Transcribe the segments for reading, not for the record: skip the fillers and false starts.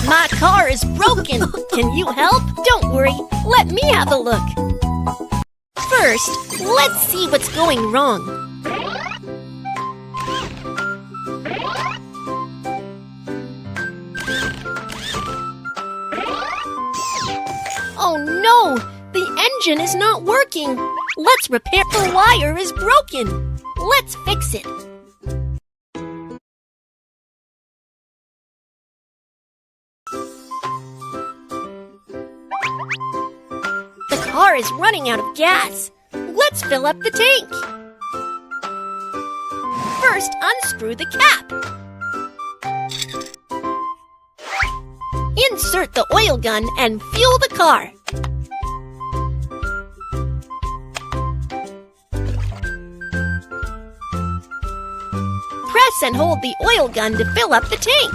My car is broken. Can you help? Don't worry. Let me have a look. First, let's see what's going wrong. Oh no! The engine is not working. Let's repair. The wire is broken. Let's fix it. The car is running out of gas. Let's fill up the tank. First, unscrew the cap. Insert the oil gun and fuel the car. Press and hold the oil gun to fill up the tank.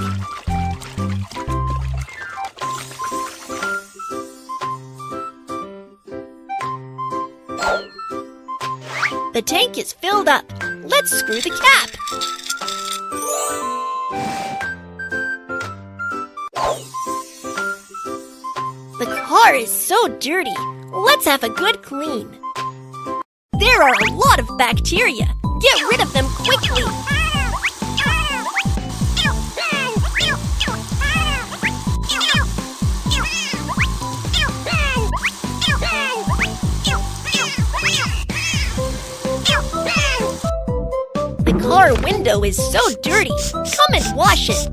The tank is filled up. Let's screw the cap. The car is so dirty. Let's have a good clean. There are a lot of bacteria. Get rid of them quickly. The car window is so dirty. Come and wash it.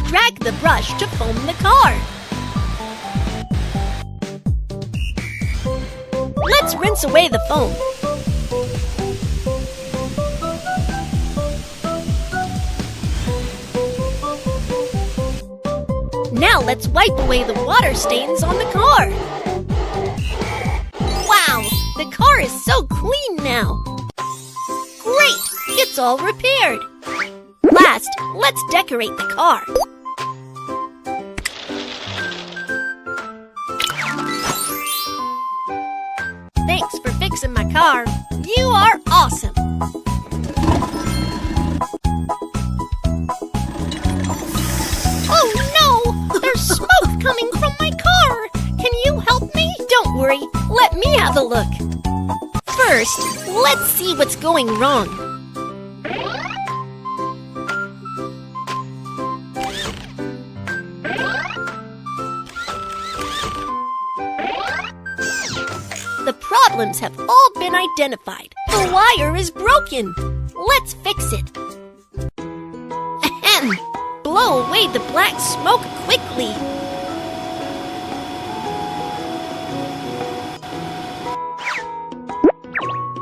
Drag the brush to foam the car. Let's rinse away the foam. Now let's wipe away the water stains on the car. Wow, the car is so clean now. Great, it's all repaired. Last, let's decorate the car. Thanks for fixing my car. You are awesome. Oh no! There's smoke coming from my car. Can you help me? Don't worry. Let me have a look. First, let's see what's going wrong. The problems have all been identified. The wire is broken. Let's fix it. Ahem. Blow away the black smoke quickly.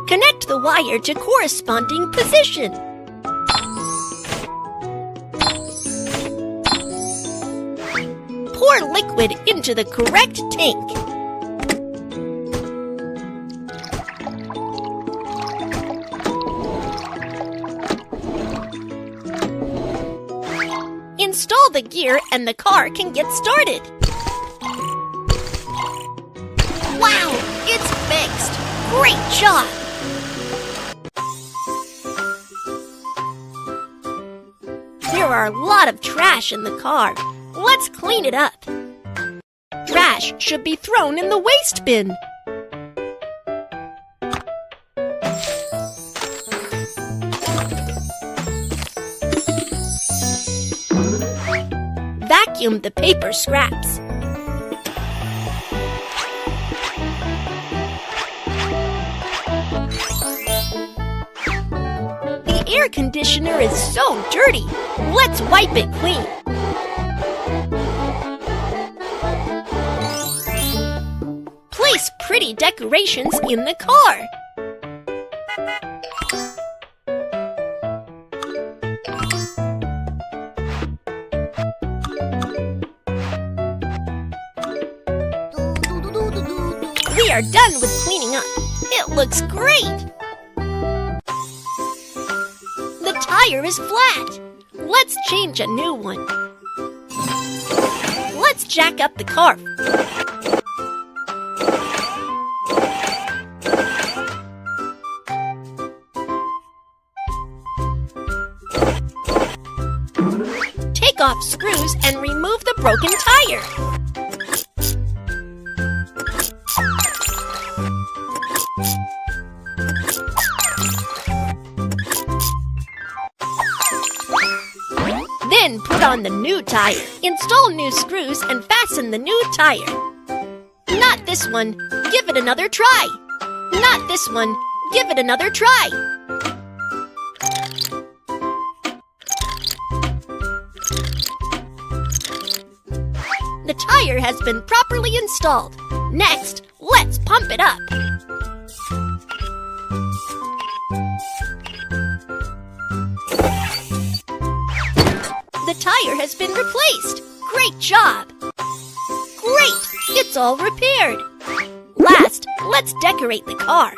Connect the wire to corresponding position. Pour liquid into the correct tank. Install the gear and the car can get started. Wow, it's fixed. Great job. There are a lot of trash in the car. Let's clean it up. Trash should be thrown in the waste bin. Vacuum the paper scraps. The air conditioner is so dirty. Let's wipe it clean. Place pretty decorations in the car. We are done with cleaning up. It looks great. The tire is flat. Let's change a new one. Let's jack up the car. Take off screws and remove the broken tire. Then put on the new tire. Install new screws and fasten the new tire. Not this one. Give it another try. Not this one. Give it another try. The tire has been properly installed. Next, let's pump it up. The tire has been replaced. Great job! Great! It's all repaired. Last, let's decorate the car.